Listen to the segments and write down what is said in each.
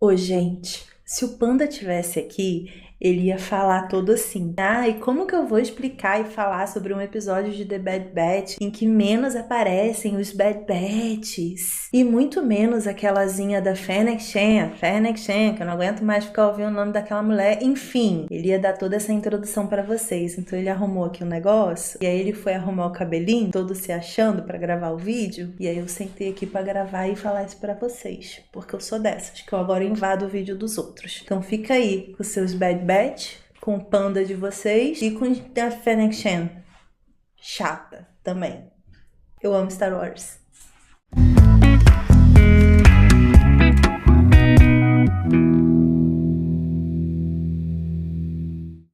Ô, gente, se o Panda tivesse aqui, ele ia falar todo assim. Ah, e como que eu vou explicar e falar sobre um episódio de The Bad Batch em que menos aparecem os Bad Batches? E muito menos aquelazinha da Fennec Shand, que eu não aguento mais ficar ouvindo o nome daquela mulher. Enfim, ele ia dar toda essa introdução pra vocês. Então ele arrumou aqui um negócio, e aí ele foi arrumar o cabelinho, todo se achando pra gravar o vídeo. E aí eu sentei aqui pra gravar e falar isso pra vocês. Porque eu sou dessas, que eu agora invado o vídeo dos outros. Então fica aí com os seus Bad Batch, com o Panda de vocês e com a Fennec Shand. Chata também. Eu amo Star Wars.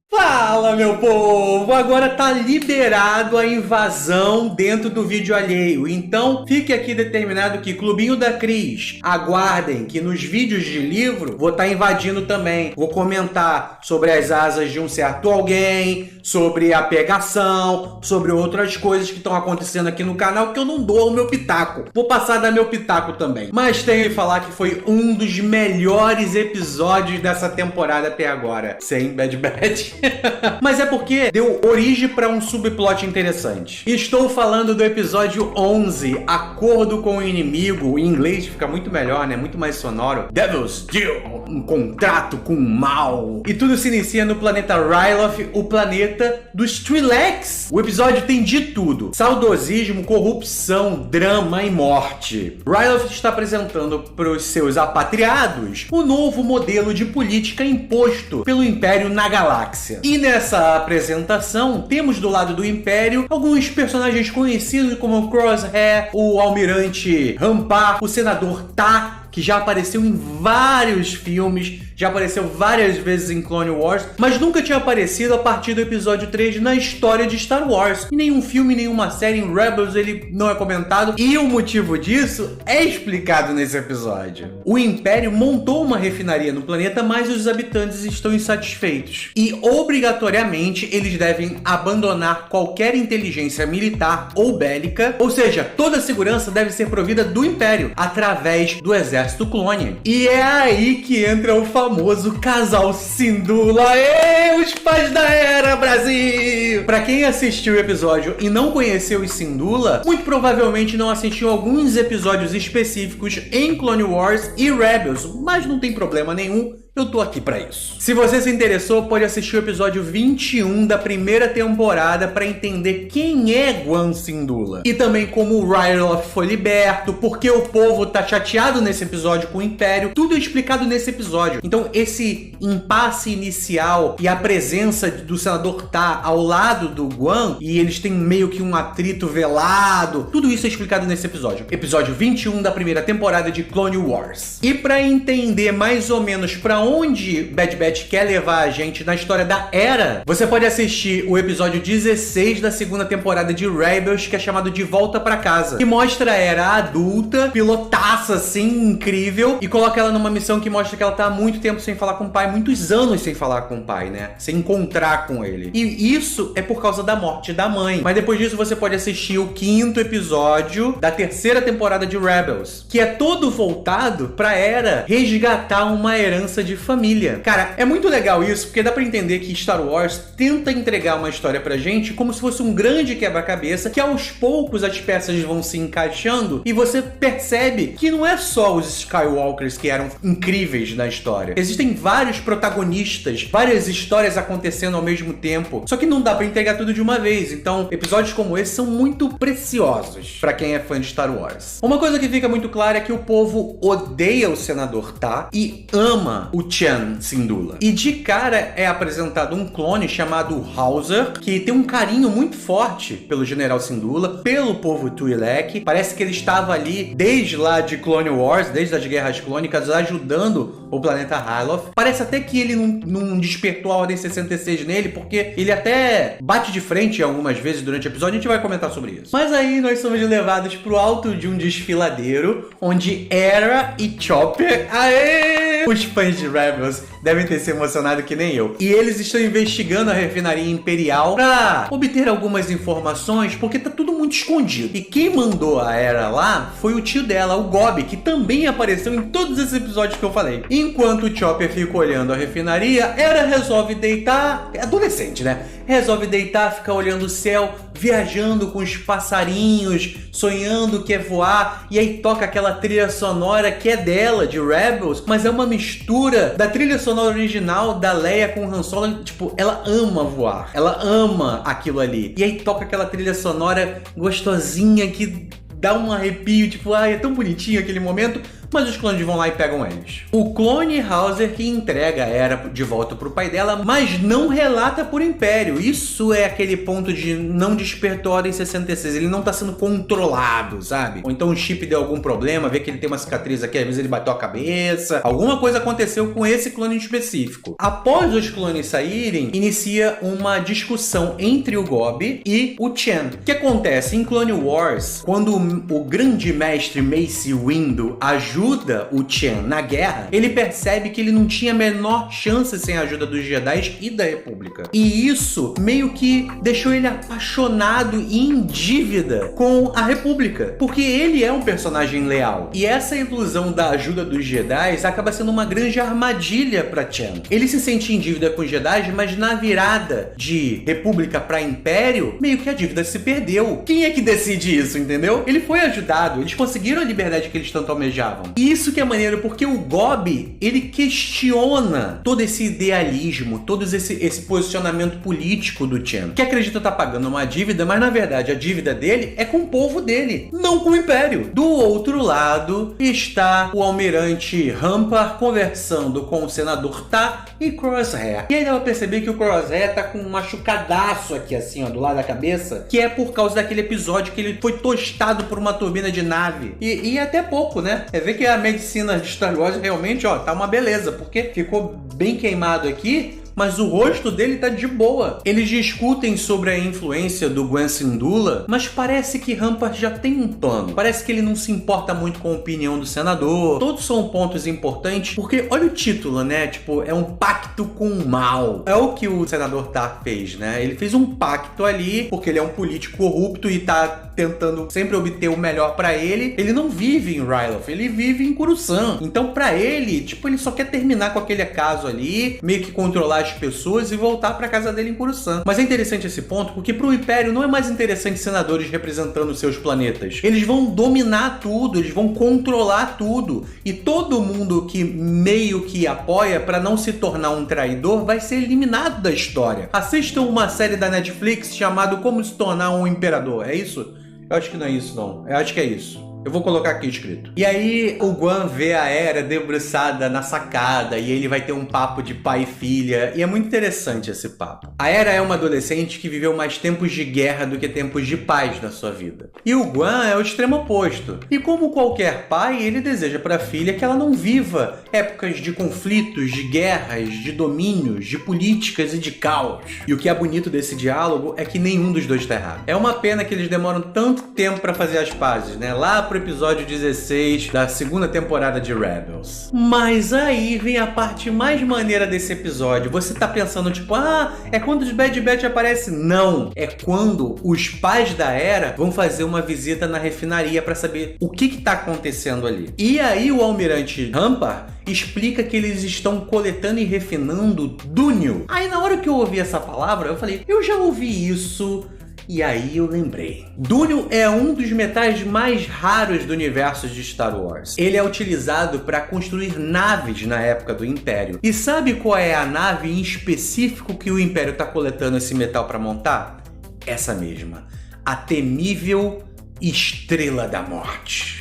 Fala, meu povo! Agora tá liberado a invasão dentro do vídeo alheio. Então, fique aqui determinado que Clubinho da Cris, aguardem que nos vídeos de livro vou estar invadindo também. Vou comentar sobre as asas de um certo alguém, sobre a pegação, sobre outras coisas que estão acontecendo aqui no canal que eu não dou o meu pitaco. Vou passar a dar meu pitaco também. Mas tenho que falar que foi um dos melhores episódios dessa temporada até agora. Sem Bad Batch. Mas é porque deu origem para um subplot interessante. Estou falando do episódio 11, Acordo com o Inimigo. Em inglês fica muito melhor, né? Muito mais sonoro. Devil's Deal, um contrato com o mal. E tudo se inicia no planeta Ryloth, o planeta dos Twi'leks. O episódio tem de tudo: saudosismo, corrupção, drama e morte. Ryloth está apresentando para os seus apatriados o novo modelo de política imposto pelo Império na galáxia. E nessa apresentação, temos do lado do Império alguns personagens conhecidos como o Crosshair, o Almirante Rampar, o Senador Ta, que já apareceu em vários filmes, já apareceu várias vezes em Clone Wars, mas nunca tinha aparecido a partir do episódio 3 na história de Star Wars. Em nenhum filme, nenhuma série, em Rebels ele não é comentado, e o motivo disso é explicado nesse episódio. O Império montou uma refinaria no planeta, mas os habitantes estão insatisfeitos. E, obrigatoriamente, eles devem abandonar qualquer inteligência militar ou bélica, ou seja, toda a segurança deve ser provida do Império, através do exército clone. E é aí que entra o famoso casal Syndulla. Os pais da Hera, Brasil! Pra quem assistiu o episódio e não conheceu os Syndulla, muito provavelmente não assistiu alguns episódios específicos em Clone Wars e Rebels, mas não tem problema nenhum. Eu tô aqui pra isso. Se você se interessou, pode assistir o episódio 21 da primeira temporada pra entender quem é Gon Syndulla. E também como o Ryloth foi liberto, porque o povo tá chateado nesse episódio com o Império. Tudo é explicado nesse episódio. Então esse impasse inicial e a presença do Senador Ta ao lado do Gon, e eles têm meio que um atrito velado, tudo isso é explicado nesse episódio. Episódio 21 da primeira temporada de Clone Wars. E pra entender mais ou menos pra onde Bad Batch quer levar a gente na história da Hera, você pode assistir o episódio 16 da segunda temporada de Rebels, que é chamado De Volta Pra Casa, que mostra a Hera adulta, pilotaça assim, incrível, e coloca ela numa missão que mostra que ela tá há muito tempo sem falar com o pai, muitos anos sem falar com o pai, né? Sem encontrar com ele. E isso é por causa da morte da mãe. Mas depois disso você pode assistir o 5º episódio da terceira temporada de Rebels, que é todo voltado pra Hera resgatar uma herança de família. Cara, é muito legal isso, porque dá pra entender que Star Wars tenta entregar uma história pra gente como se fosse um grande quebra-cabeça, que aos poucos as peças vão se encaixando e você percebe que não é só os Skywalkers que eram incríveis na história. Existem vários protagonistas, várias histórias acontecendo ao mesmo tempo, só que não dá pra entregar tudo de uma vez. Então, episódios como esse são muito preciosos pra quem é fã de Star Wars. Uma coisa que fica muito clara é que o povo odeia o Senador Ta e ama o Chan Syndulla. E de cara é apresentado um clone chamado Hauser, que tem um carinho muito forte pelo General Syndulla, pelo povo Twi'lek. Parece que ele estava ali desde lá de Clone Wars, desde as Guerras Clônicas, ajudando o planeta Ryloth. Parece até que ele não despertou a Ordem 66 nele, porque ele até bate de frente algumas vezes durante o episódio. A gente vai comentar sobre isso. Mas aí nós somos levados pro alto de um desfiladeiro, onde Hera e Chopper... Aê! Os fãs de Rebels devem ter se emocionado que nem eu. E eles estão investigando a refinaria Imperial pra obter algumas informações, porque tá tudo muito escondido. E quem mandou a Hera lá foi o tio dela, o Gobi, que também apareceu em todos esses episódios que eu falei. Enquanto o Chopper fica olhando a refinaria, Hera resolve deitar... É adolescente, né? Resolve deitar, ficar olhando o céu, viajando com os passarinhos, sonhando que é voar, e aí toca aquela trilha sonora que é dela, de Rebels, mas é uma mistura da trilha sonora original da Leia com o Han Solo. Tipo, ela ama voar, ela ama aquilo ali. E aí toca aquela trilha sonora gostosinha que dá um arrepio, tipo, ai, é tão bonitinho aquele momento. Mas os clones vão lá e pegam eles. O clone Hauser que entrega a Hera de volta pro pai dela, mas não relata por Império. Isso é aquele ponto de não despertou a Ordem 66. Ele não tá sendo controlado, sabe? Ou então o chip deu algum problema, vê que ele tem uma cicatriz aqui, às vezes ele bateu a cabeça. Alguma coisa aconteceu com esse clone específico. Após os clones saírem, inicia uma discussão entre o Gobi e o Chen. O que acontece? Em Clone Wars, quando o grande mestre Mace Windu ajuda o Chen na guerra, ele percebe que ele não tinha a menor chance sem a ajuda dos Jedi e da República. E isso meio que deixou ele apaixonado e em dívida com a República, porque ele é um personagem leal. E essa ilusão da ajuda dos Jedi acaba sendo uma grande armadilha para Chen. Ele se sente em dívida com os Jedi, mas na virada de República para Império, meio que a dívida se perdeu. Quem é que decide isso, entendeu? Ele foi ajudado, eles conseguiram a liberdade que eles tanto almejavam. E isso que é maneiro, porque o Gobi, ele questiona todo esse idealismo, todo esse posicionamento político do Chen, que acredita estar pagando uma dívida, mas na verdade a dívida dele é com o povo dele, não com o Império. Do outro lado está o almirante Rampar conversando com o senador Ta e Crosshair. E aí dá pra perceber que o Crosshair tá com um machucadaço aqui assim, ó, do lado da cabeça, que é por causa daquele episódio que ele foi tostado por uma turbina de nave. E até pouco, né? É ver que a medicina de Star Wars realmente, ó, tá uma beleza, porque ficou bem queimado aqui, mas o rosto dele tá de boa. Eles discutem sobre a influência do Gwen Syndulla, mas parece que Rampart já tem um plano. Parece que ele não se importa muito com a opinião do senador. Todos são pontos importantes, porque olha o título, né? Tipo, é um pacto com o mal. É o que o senador Tarr fez, né? Ele fez um pacto ali, porque ele é um político corrupto e tá tentando sempre obter o melhor pra ele. Ele não vive em Ryloth, ele vive em Coruscant. Então, pra ele, tipo, ele só quer terminar com aquele caso ali, meio que controlar as pessoas e voltar pra casa dele em Coruscant. Mas é interessante esse ponto, porque pro Império não é mais interessante senadores representando seus planetas. Eles vão dominar tudo, eles vão controlar tudo. E todo mundo que meio que apoia pra não se tornar um traidor vai ser eliminado da história. Assistam uma série da Netflix chamada Como Se Tornar um Imperador, é isso? Eu acho que não é isso, não. Eu acho que é isso. Eu vou colocar aqui escrito. E aí o Guan vê a Hera debruçada na sacada e ele vai ter um papo de pai e filha. E é muito interessante esse papo. A Hera é uma adolescente que viveu mais tempos de guerra do que tempos de paz na sua vida. E o Guan é o extremo oposto. E como qualquer pai, ele deseja para a filha que ela não viva épocas de conflitos, de guerras, de domínios, de políticas e de caos. E o que é bonito desse diálogo é que nenhum dos dois tá errado. É uma pena que eles demoram tanto tempo para fazer as pazes, né? Lá pro episódio 16 da segunda temporada de Rebels. Mas aí vem a parte mais maneira desse episódio. Você tá pensando tipo, é quando os Bad Batch aparecem? Não, é quando os pais da Hera vão fazer uma visita na refinaria para saber o que tá acontecendo ali. E aí o almirante Rampar explica que eles estão coletando e refinando dúnio. Aí na hora que eu ouvi essa palavra, eu falei, eu já ouvi isso. E aí eu lembrei. Dúnio é um dos metais mais raros do universo de Star Wars. Ele é utilizado para construir naves na época do Império. E sabe qual é a nave em específico que o Império está coletando esse metal para montar? Essa mesma. A temível Estrela da Morte.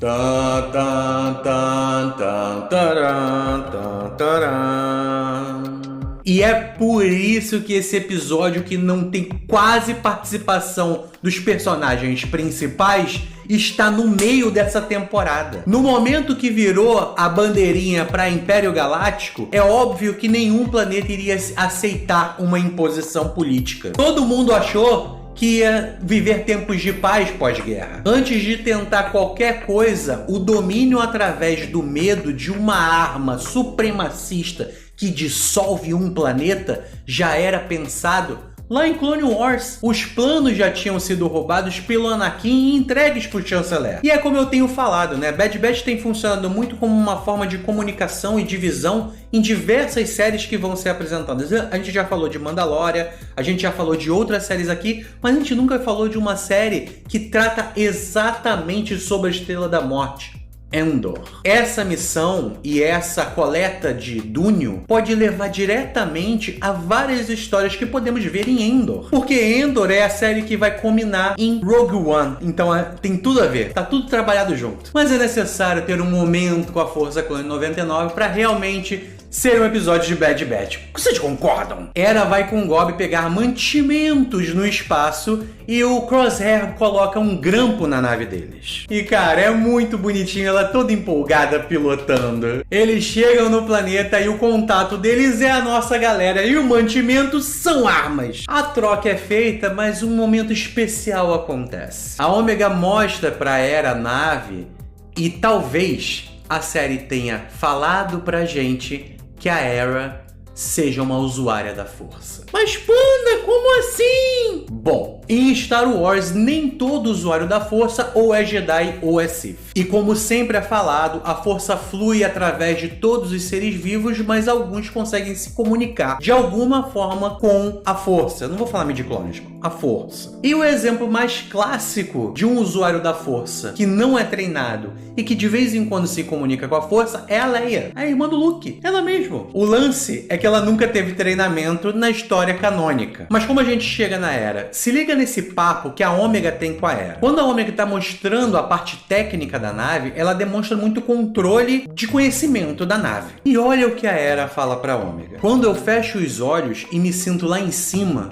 E é por isso que esse episódio, que não tem quase participação dos personagens principais, está no meio dessa temporada. No momento que virou a bandeirinha para Império Galáctico, é óbvio que nenhum planeta iria aceitar uma imposição política. Todo mundo achou que ia viver tempos de paz pós-guerra. Antes de tentar qualquer coisa, o domínio através do medo de uma arma supremacista que dissolve um planeta já era pensado lá em Clone Wars. Os planos já tinham sido roubados pelo Anakin e entregues pro chanceler. E é como eu tenho falado, né? Bad Batch tem funcionado muito como uma forma de comunicação e divisão em diversas séries que vão ser apresentadas. A gente já falou de Mandalorian, a gente já falou de outras séries aqui, mas a gente nunca falou de uma série que trata exatamente sobre a Estrela da Morte. Endor. Essa missão e essa coleta de Dúnio pode levar diretamente a várias histórias que podemos ver em Endor. Porque Endor é a série que vai culminar em Rogue One. Então tem tudo a ver, tá tudo trabalhado junto. Mas é necessário ter um momento com a Força Clone 99 para realmente ser um episódio de Bad Batch. Vocês concordam? Hera vai com Gob pegar mantimentos no espaço e o Crosshair coloca um grampo na nave deles. E cara, é muito bonitinho, ela toda empolgada pilotando. Eles chegam no planeta e o contato deles é a nossa galera e o mantimento são armas. A troca é feita, mas um momento especial acontece. A Ômega mostra pra Hera a nave e talvez a série tenha falado pra gente que a Hera seja uma usuária da força. Mas Panda, como assim? Bom, em Star Wars nem todo usuário da força ou é Jedi ou é Sith. E como sempre é falado, a força flui através de todos os seres vivos, mas alguns conseguem se comunicar de alguma forma com a força. Eu não vou falar midi-clones, a força. E o exemplo mais clássico de um usuário da força que não é treinado e que de vez em quando se comunica com a força é a Leia, a irmã do Luke, ela mesma. O lance é que ela nunca teve treinamento na história canônica. Mas como a gente chega na Hera? Se liga nesse papo que a Ômega tem com a Hera. Quando a Ômega está mostrando a parte técnica da nave, ela demonstra muito controle de conhecimento da nave. E olha o que a Hera fala para a Ômega. Quando eu fecho os olhos e me sinto lá em cima,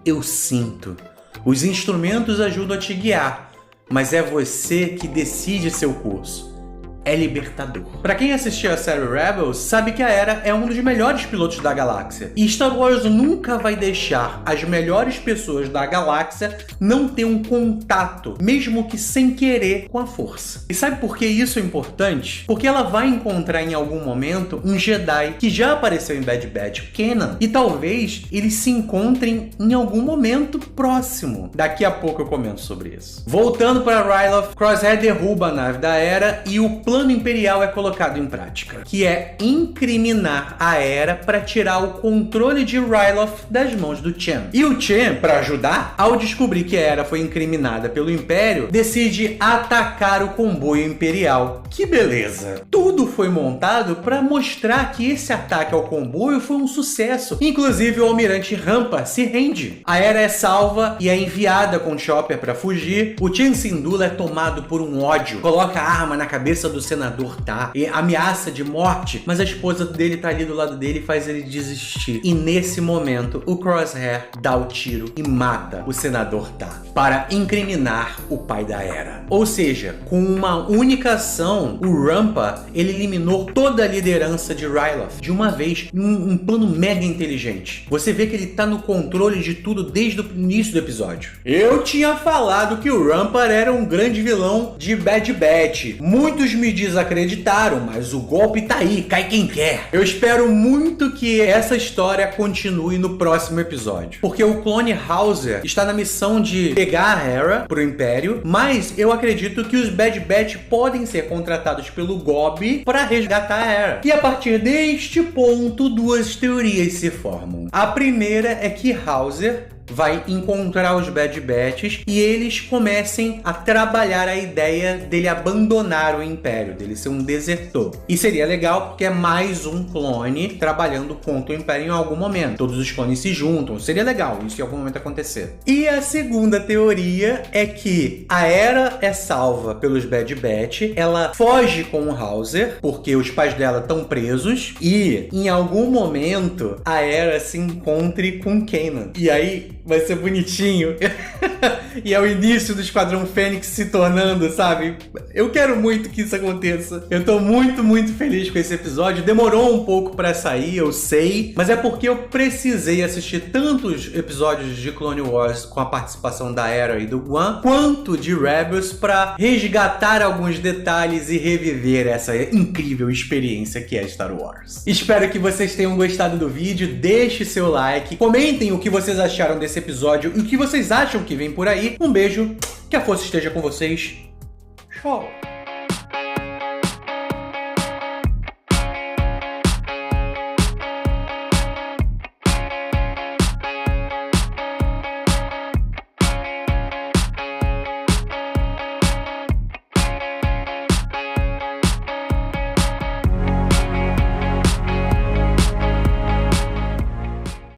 eu sinto. Os instrumentos ajudam a te guiar, mas é você que decide seu curso. É libertador. Pra quem assistiu a série Rebels, sabe que a Hera é um dos melhores pilotos da galáxia. E Star Wars nunca vai deixar as melhores pessoas da galáxia não ter um contato, mesmo que sem querer, com a força. E sabe por que isso é importante? Porque ela vai encontrar em algum momento um Jedi que já apareceu em Bad Batch, Kanan. E talvez eles se encontrem em algum momento próximo. Daqui a pouco eu comento sobre isso. Voltando para Ryloth, Crosshair derruba a nave da Hera e o plano imperial é colocado em prática, que é incriminar a Hera para tirar o controle de Ryloth das mãos do Chen. E o Chen, para ajudar, ao descobrir que a Hera foi incriminada pelo Império, decide atacar o comboio imperial. Que beleza! Tudo foi montado para mostrar que esse ataque ao comboio foi um sucesso. Inclusive o almirante Rampa se rende. A Hera é salva e é enviada com Chopper para fugir. O Chen Syndulla é tomado por um ódio, coloca a arma na cabeça do senador Tá e ameaça de morte, mas a esposa dele tá ali do lado dele e faz ele desistir. E nesse momento, o Crosshair dá o tiro e mata o senador Tá para incriminar o pai da Hera. Ou seja, com uma única ação, o Rampa ele eliminou toda a liderança de Ryloth de uma vez, um plano mega inteligente. Você vê que ele tá no controle de tudo desde o início do episódio. Eu tinha falado que o Rampa era um grande vilão de Bad Batch. Muitos me desacreditaram, mas o golpe tá aí, cai quem quer. Eu espero muito que essa história continue no próximo episódio, porque o clone Hauser está na missão de pegar a Hera pro Império, mas eu acredito que os Bad Batch podem ser contratados pelo Gob para resgatar a Hera. E a partir deste ponto, duas teorias se formam. A primeira é que Hauser vai encontrar os Bad Batches e eles comecem a trabalhar a ideia dele abandonar o Império, dele ser um desertor. E seria legal porque é mais um clone trabalhando contra o Império em algum momento. Todos os clones se juntam, seria legal isso em algum momento acontecer. E a segunda teoria é que a Hera é salva pelos Bad Batch, ela foge com o Hauser, porque os pais dela estão presos, e em algum momento a Hera se encontre com Kanan. E aí vai ser bonitinho. e é o início do Esquadrão Fênix se tornando, sabe? Eu quero muito que isso aconteça. Eu tô muito, muito feliz com esse episódio. Demorou um pouco pra sair, eu sei, mas é porque eu precisei assistir tantos episódios de Clone Wars com a participação da Hera e do Guan, quanto de Rebels, pra resgatar alguns detalhes e reviver essa incrível experiência que é Star Wars. Espero que vocês tenham gostado do vídeo, deixe seu like, comentem o que vocês acharam desse episódio e o que vocês acham que vem por aí. Um beijo, que a força esteja com vocês. Tchau!